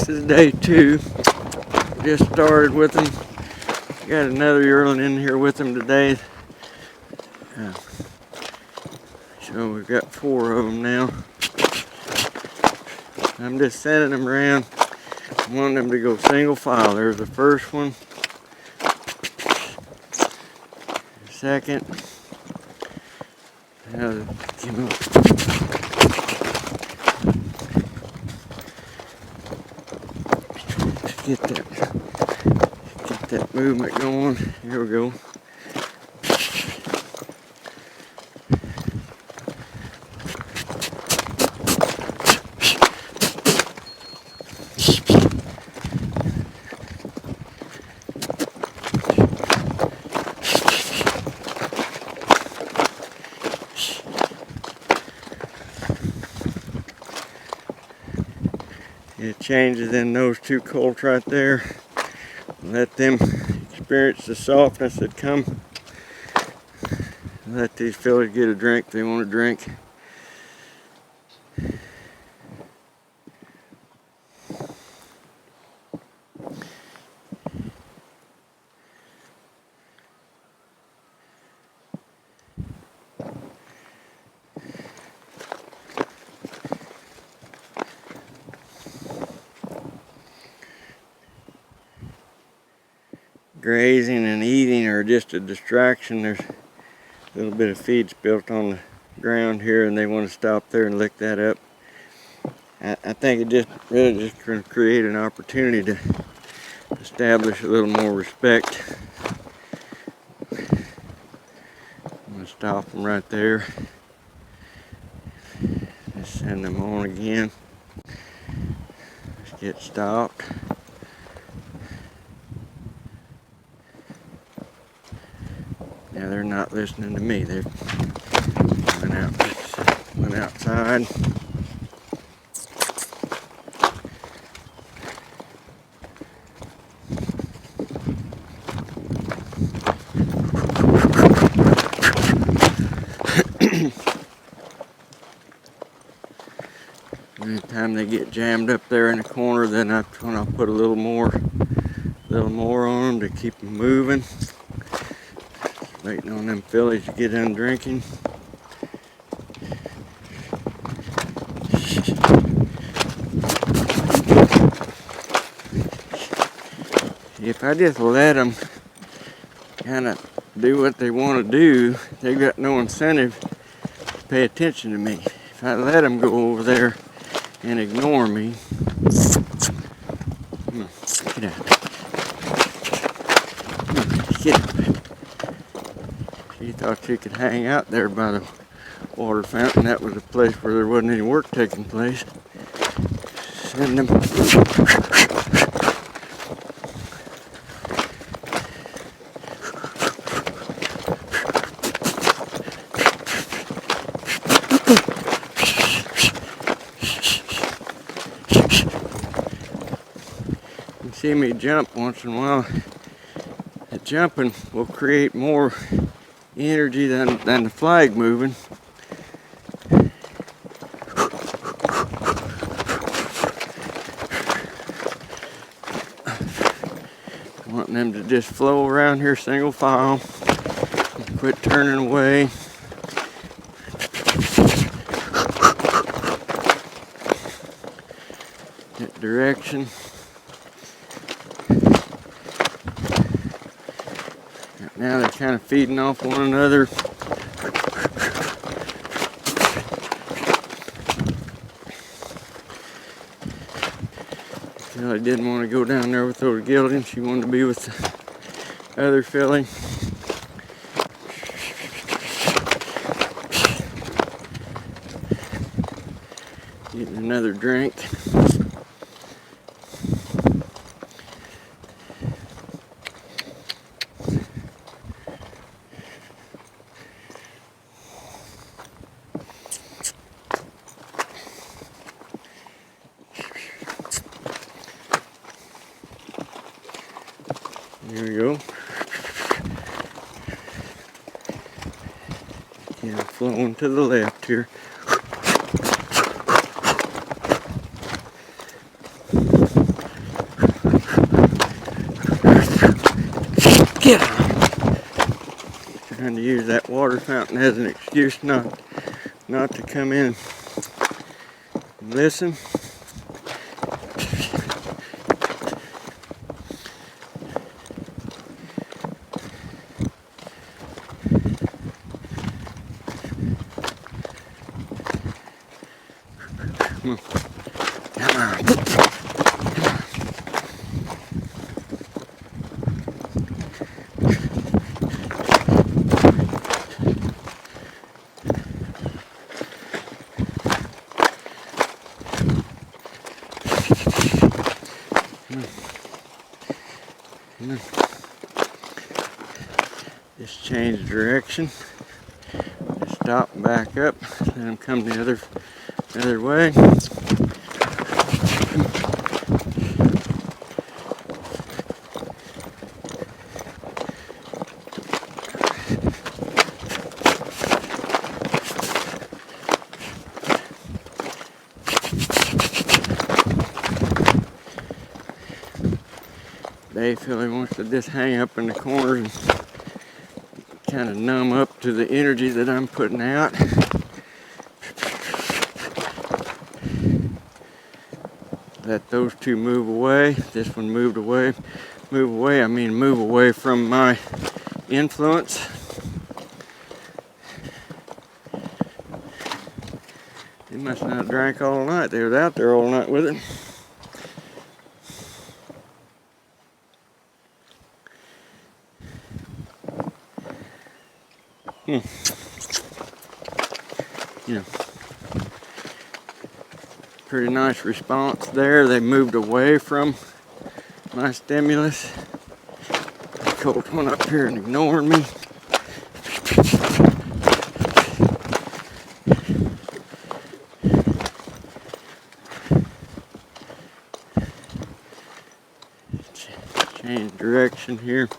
is day 2. Just started with them. Got another yearling in here with them today. So we've got 4 of them now. I'm just sending them around. I want them to go single file. There's the first one. Second. Now, get that movement going. Here we go. It changes in those 2 colts right there. Let them experience the softness that come. Let these fellas get a drink if they want to drink. Grazing and eating are just a distraction. There's a little bit of feed spilt on the ground here and they want to stop there and lick that up. I think it just really just going to create an opportunity to establish a little more respect. I'm going to stop them right there. Just send them on again. Just get stopped. Now they're not listening to me. They went outside. Anytime they get jammed up there in the corner, then that's when I'll put a little more on them to keep them moving. Waiting on them fillies to get done drinking. If I just let them kind of do what they want to do, they've got no incentive to pay attention to me. If I let them go over there and ignore me, come on, get out. Come on, get up. She thought she could hang out there by the water fountain. That was a place where there wasn't any work taking place. Send them. You see me jump once in a while. The jumping will create more energy than the flag moving. Wanting them to just flow around here single file. Quit turning away. That direction. Now they're kind of feeding off one another. Filly didn't want to go down there with those geldings. She wanted to be with the other filly. Getting another drink. Here we go. Yeah, flowing to the left here. Get on. Trying to use that water fountain as an excuse not to come in and listen. Come on. Come on. Just change direction. Just stop, back up, let them come the other way. They feel he wants to just hang up in the corner and kind of numb up to the energy that I'm putting out. Let those two move away. This one moved away. Move away, I mean move away from my influence. They must not have drank all night. They was out there all night with it. Yeah. Pretty nice response there. They moved away from my stimulus. Colt went up here and ignored me. Change direction here.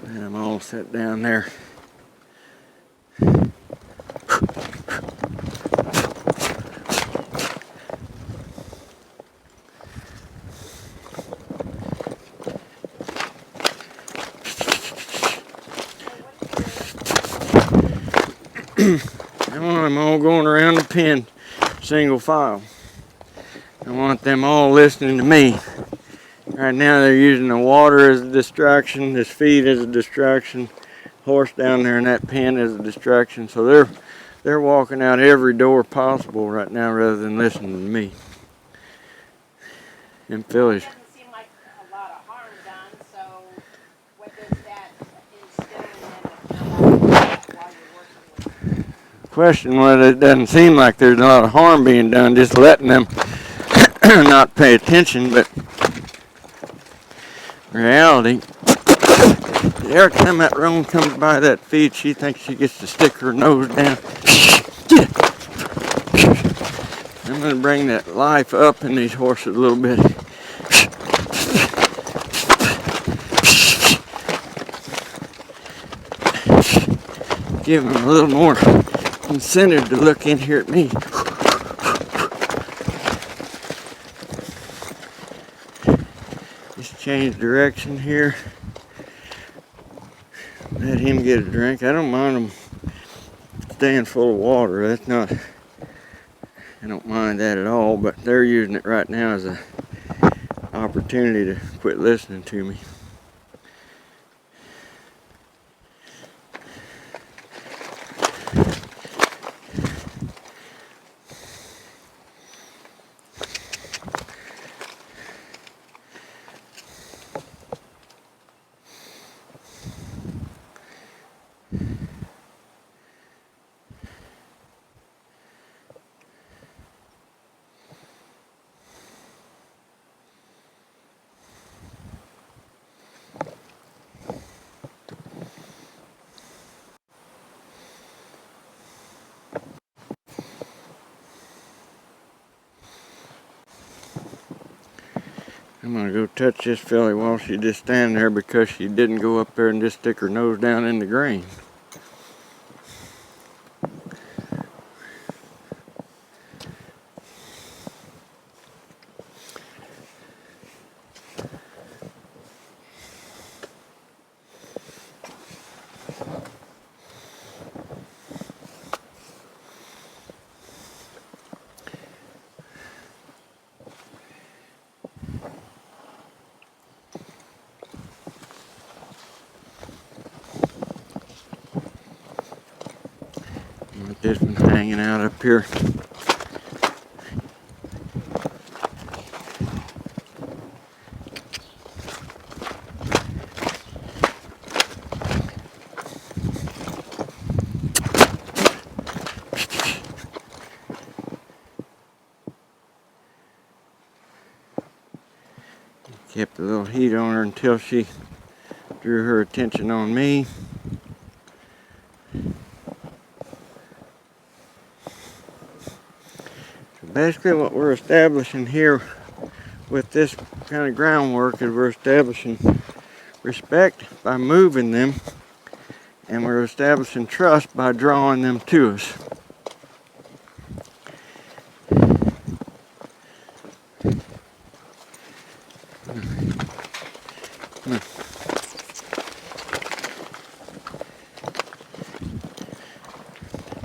And I'm all set down there. I want them all going around the pen, single file. I want them all listening to me. Right now they're using the water as a distraction, this feed as a distraction, horse down there in that pen as a distraction. So they're walking out every door possible right now rather than listening to me. Them fillies. It doesn't seem like a lot of harm done, so what does that instill in them while you're working with them? Question was, it doesn't seem like there's a lot of harm being done, just letting them not pay attention, but reality, every time that roan comes by that feed, she thinks she gets to stick her nose down. I'm going to bring that life up in these horses a little bit. Give them a little more incentive to look in here at me. Just change direction here. Let him get a drink. I don't mind him staying full of water. That's not, I don't mind that at all, but they're using it right now as an opportunity to quit listening to me. I'm gonna go touch this filly while she's just standing there because she didn't go up there and just stick her nose down in the grain. With this one hanging out up here. Kept a little heat on her until she drew her attention on me. So basically what we're establishing here with this kind of groundwork is we're establishing respect by moving them, and we're establishing trust by drawing them to us.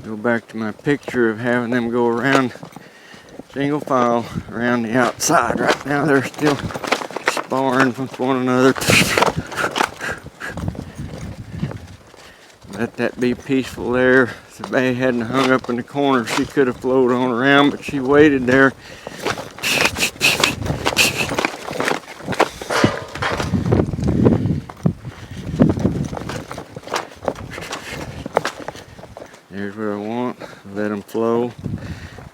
Go back to my picture of having them go around single file around the outside. Right now they're still sparring with one another. Let that be peaceful there. If the bay hadn't hung up in the corner, she could have flowed on around, but she waited there. There's what I want. Let them flow.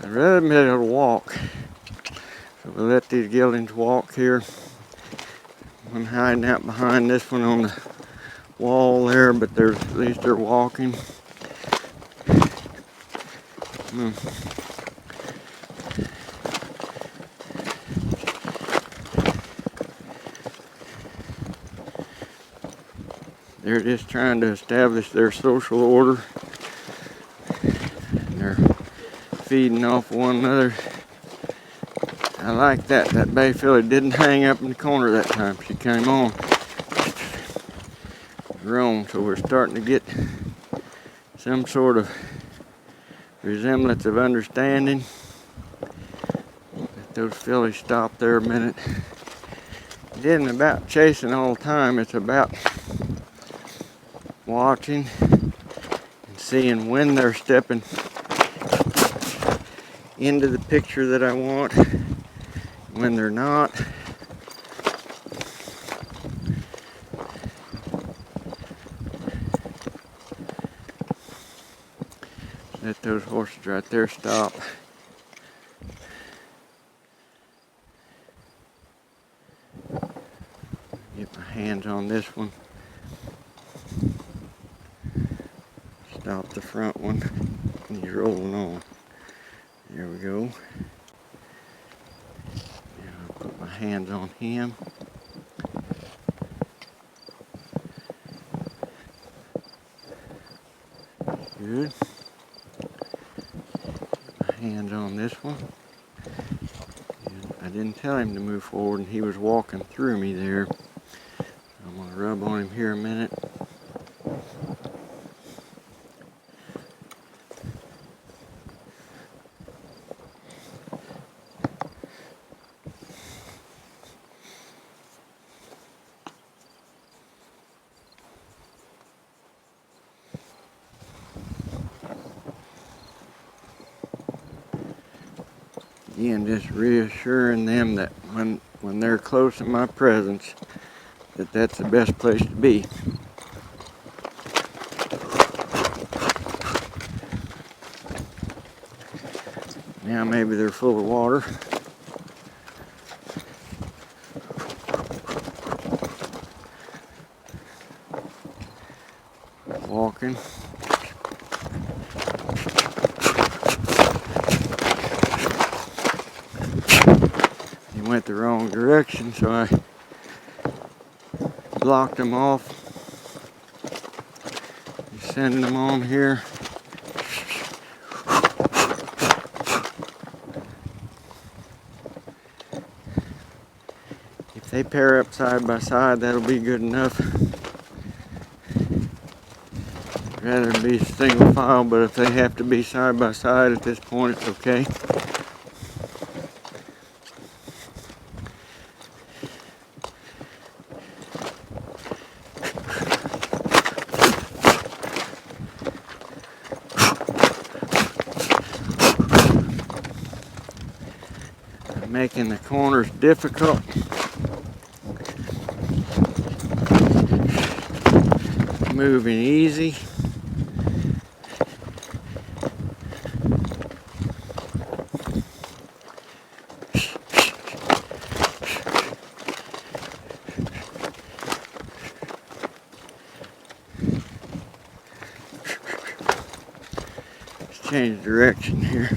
I'd rather be able to walk. So we'll let these geldings walk here. I'm hiding out behind this one on the wall there, but at least they're walking. They're just trying to establish their social order. And they're feeding off one another. I like that. That bay filly didn't hang up in the corner that time. She came on. Grown, so we're starting to get some sort of resemblance of understanding. Let those fillies stop there a minute. It isn't about chasing all the time. It's about watching and seeing when they're stepping into the picture that I want, when they're not. Let those horses right there stop. Get my hands on this one. Stop the front one. He's rolling on. There we go. Now I'll put my hands on him. Good. Put my hands on this one. And I didn't tell him to move forward, and he was walking through me there. I'm going to rub on him here a minute. Again, just reassuring them that when they're close in my presence, that's the best place to be. Now maybe they're full of water. Walking. He went the wrong direction, so I blocked him off. Just sending them on here. If they pair up side by side, that'll be good enough. I'd rather be single file, but if they have to be side by side at this point, it's okay. Making the corners difficult. Moving easy. Let's change direction here.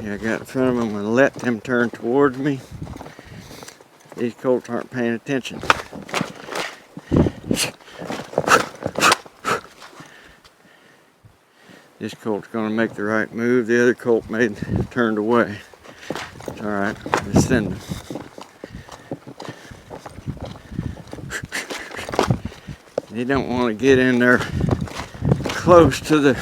I got in front of them and let them turn towards me. These colts aren't paying attention. This colt's going to make the right move. The other colt turned away. It's all right. Just send them. They don't want to get in there close to the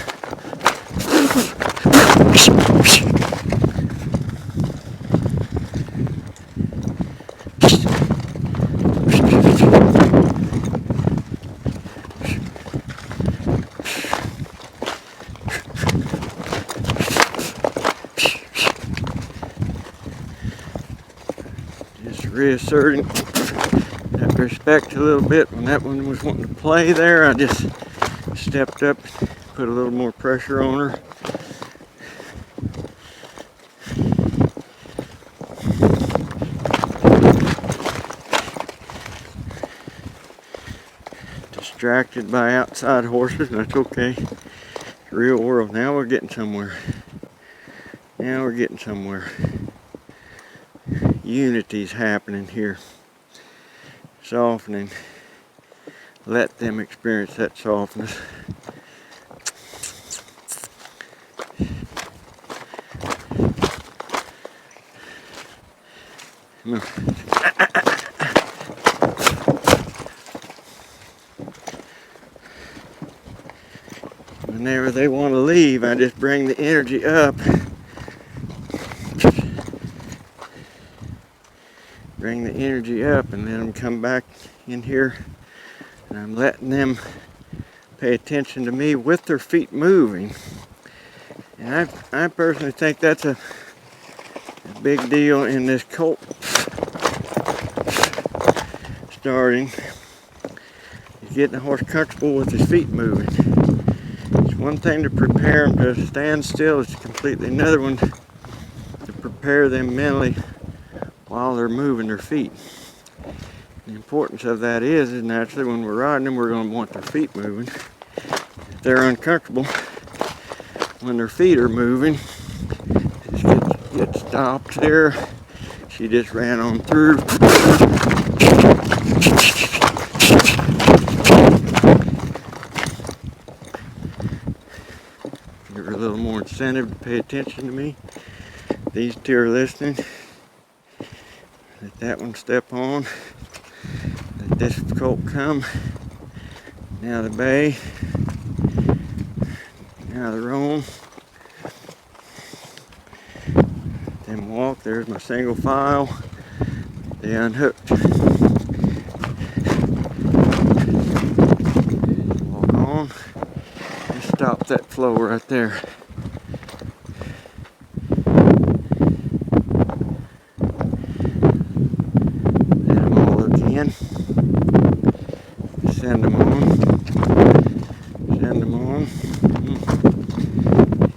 reasserting that respect a little bit. When that one was wanting to play there, I just stepped up, put a little more pressure on her. Distracted by outside horses, that's okay. Real world. Now we're getting somewhere. Now we're getting somewhere. Unity's happening here. Softening. Let them experience that softness. Come on. Whenever they want to leave, I just bring the energy up. Bring the energy up and let them come back in here. And I'm letting them pay attention to me with their feet moving. And I personally think that's a big deal in this Colt starting. Is getting the horse comfortable with his feet moving. It's one thing to prepare them to stand still. It's completely another one to prepare them mentally while they're moving their feet. The importance of that is naturally when we're riding them, we're going to want their feet moving. If they're uncomfortable when their feet are moving, just get stopped there. She just ran on through. Give her a little more incentive to pay attention to me. These two are listening. Let that one step on. Let this colt come. Now the bay. Now the roan. Then walk. There's my single file. They unhooked. Walk on. Just stop that flow right there. Let them all look in. Send them on. Send them on.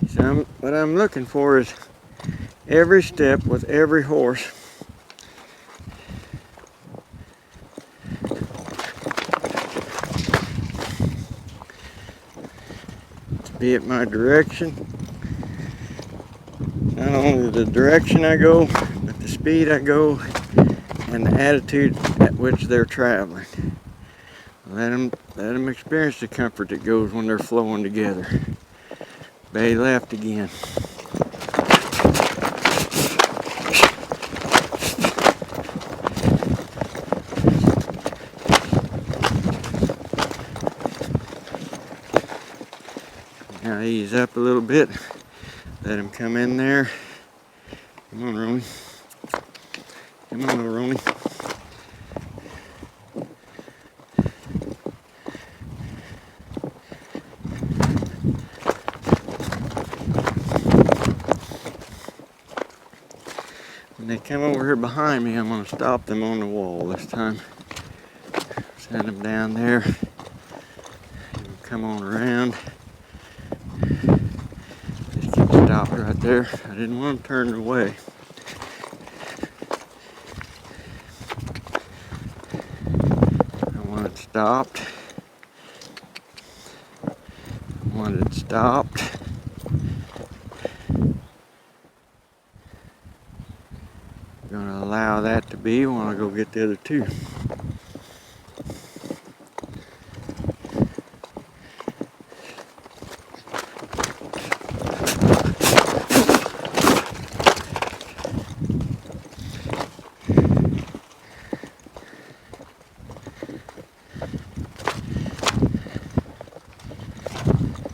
So what I'm looking for is every step with every horse. To be at my direction. Not only the direction I go, but the speed I go and the attitude at which they're traveling. Let them experience the comfort that goes when they're flowing together. Bay left again. Now ease up a little bit. Let him come in there. Come on, Rony. Come on, little Rony. When they come over here behind me, I'm going to stop them on the wall this time. Send them down there. Come on around. Just get stopped right there. I didn't want to turn away. I want it stopped. I want it stopped. I'm going to allow that to be when I go get the other two.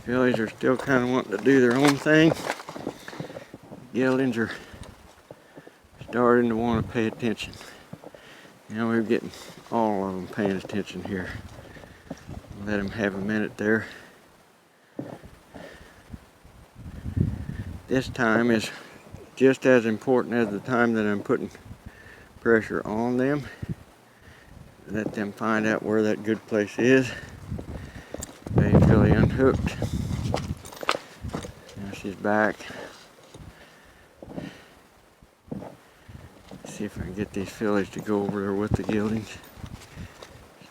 Fillies are still kind of wanting to do their own thing. Geldings are starting to want to pay attention. Now we're getting all of them paying attention here. Let them have a minute there. This time is just as important as the time that I'm putting pressure on them. Let them find out where that good place is. They filly unhooked. Now she's back. See if I can get these fillies to go over there with the geldings.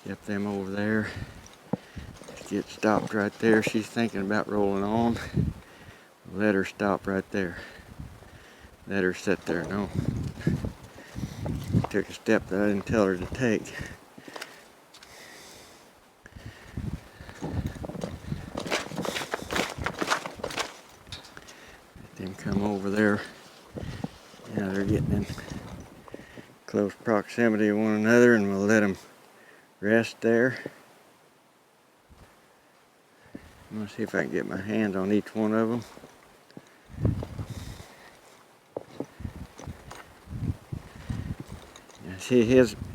Step them over there. Get stopped right there. She's thinking about rolling on. Let her stop right there. Let her sit there. No. Took a step that I didn't tell her to take. Let them come over there. Now they're getting in close proximity of one another, and we'll let them rest there. I'm going to see if I can get my hands on each one of them. Now see,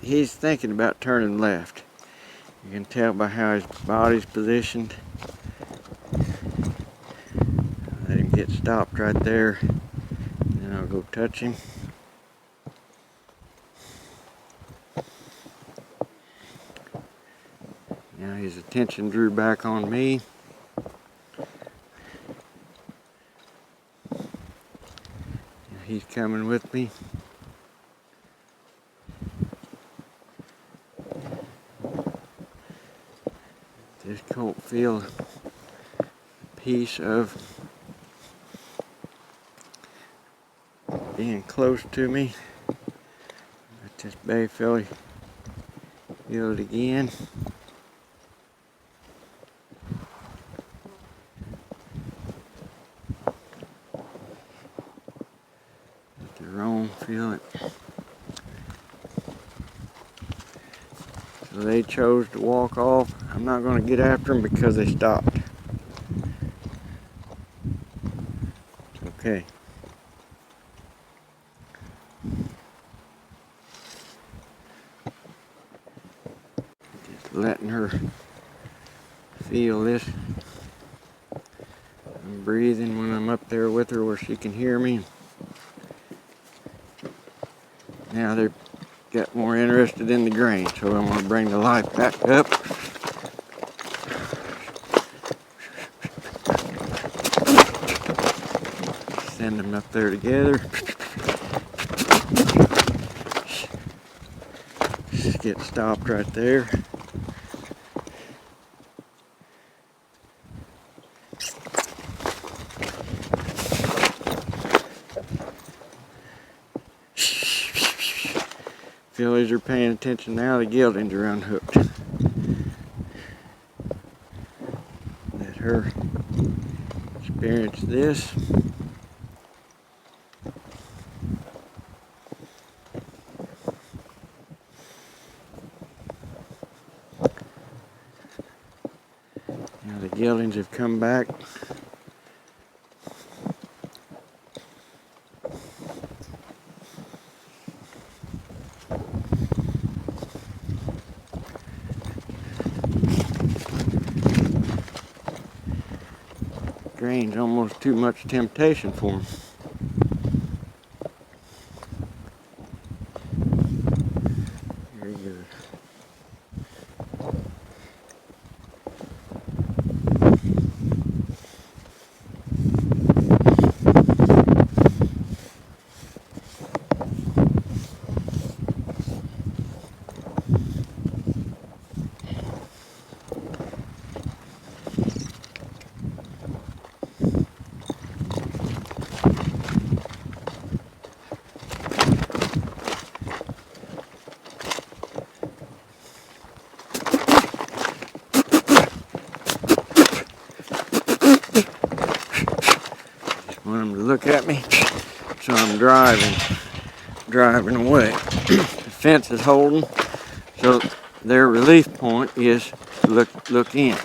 he's thinking about turning left. You can tell by how his body's positioned. Let him get stopped right there. Then I'll go touch him. Now his attention drew back on me. He's coming with me. This colt feels a piece of being close to me. Let this bay filly feel it again. feel it. So they chose to walk off. I'm not going to get after them because they stopped. It's okay. Just letting her feel this. I'm breathing when I'm up there with her where she can hear me. Now they're got more interested in the grain, so I'm going to bring the light back up. Send them up there together. Just get stopped right there. Fillies are paying attention now, the geldings are unhooked. Let her experience this. Now the geldings have come back. Grain's almost too much temptation for them. Very good. Want them to look at me, so I'm driving away. The fence is holding, so their relief point is to look in.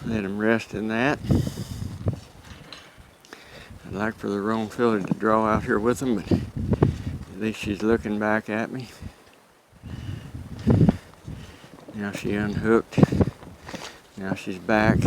Let them rest in that. I'd like for the roan filly to draw out here with them, but at least she's looking back at me. Now she unhooked. Now she's back.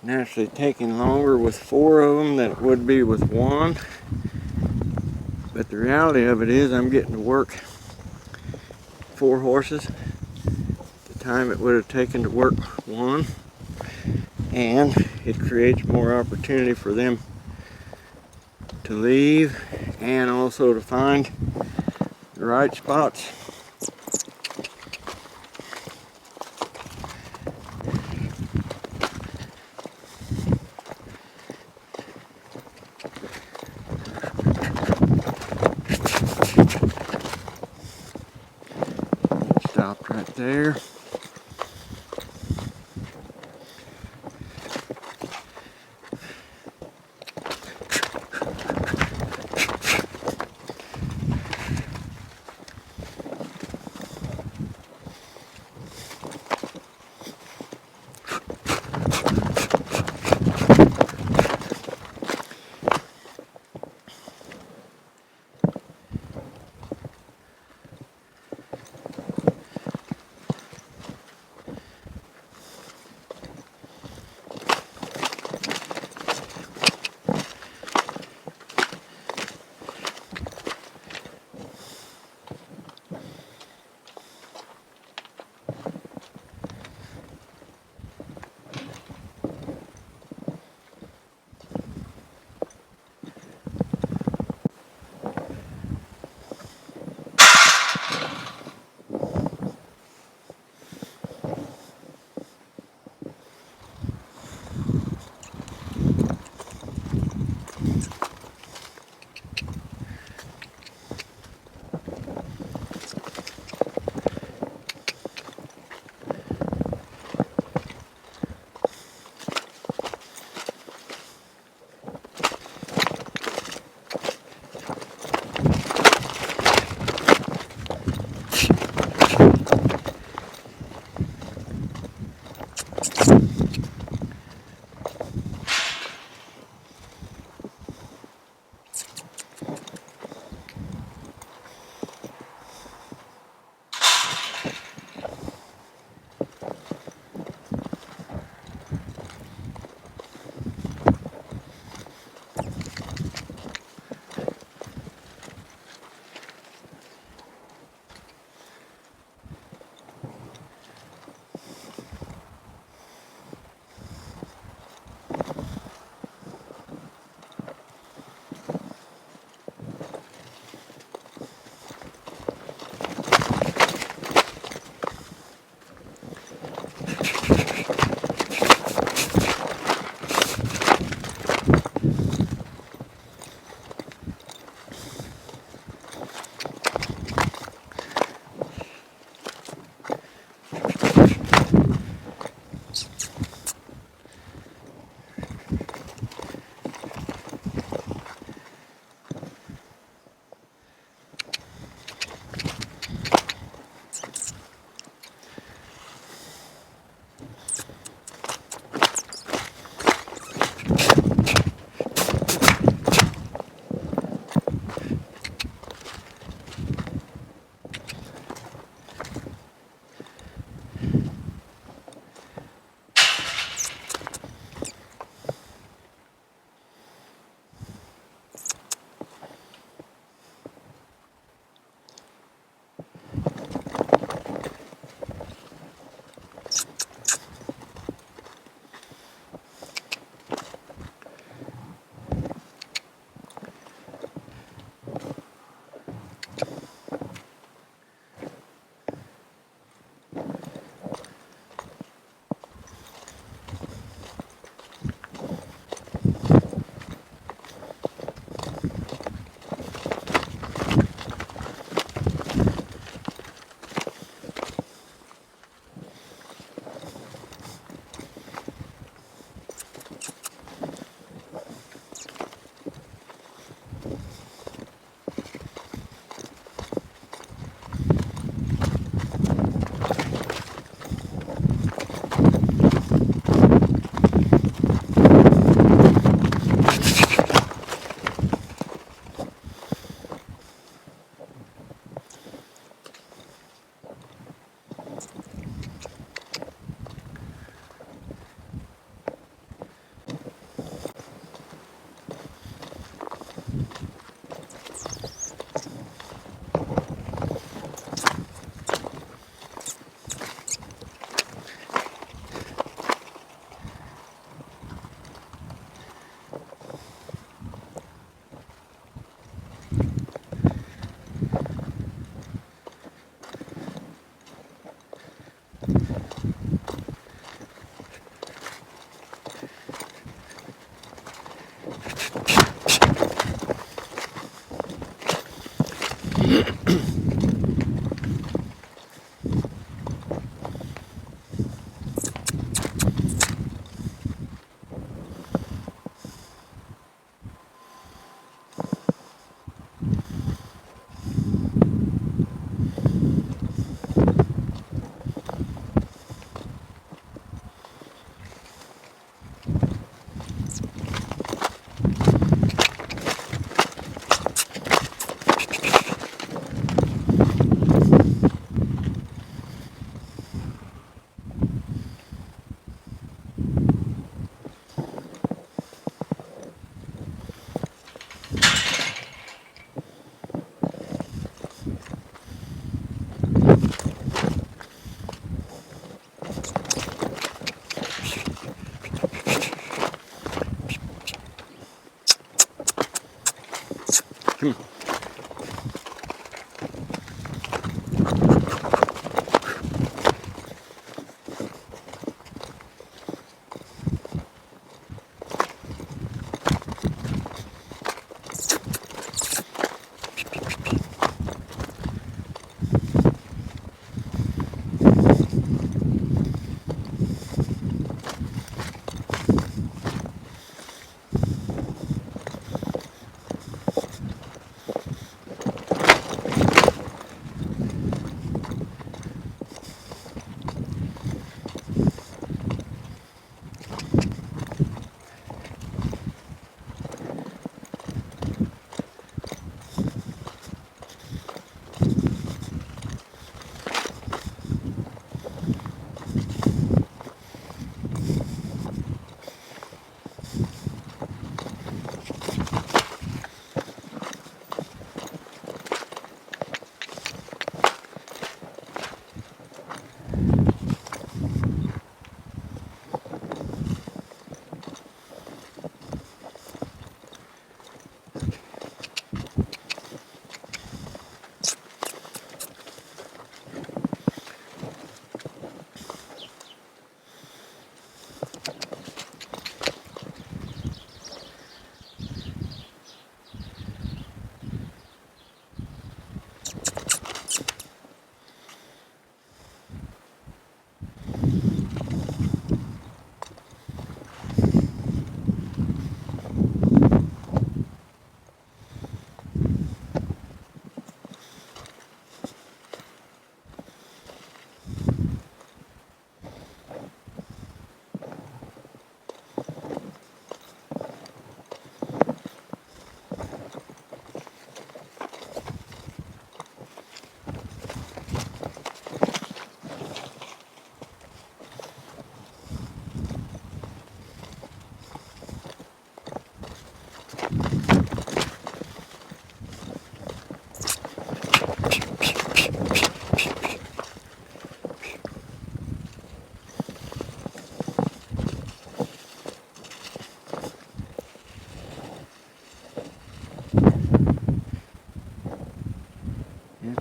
Naturally taking longer with 4 of them than it would be with 1. But the reality of it is I'm getting to work 4 horses the time it would have taken to work 1. And it creates more opportunity for them to leave and also to find the right spots. Stopped right there. Come on.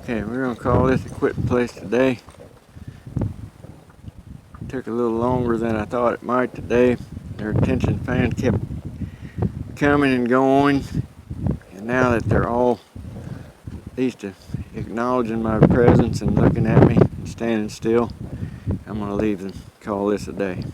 Okay, we're gonna call this a quit place today. Took a little longer than I thought it might today. Their attention span kept coming and going, and now that they're all at least acknowledging my presence and looking at me and standing still, I'm gonna leave and call this a day.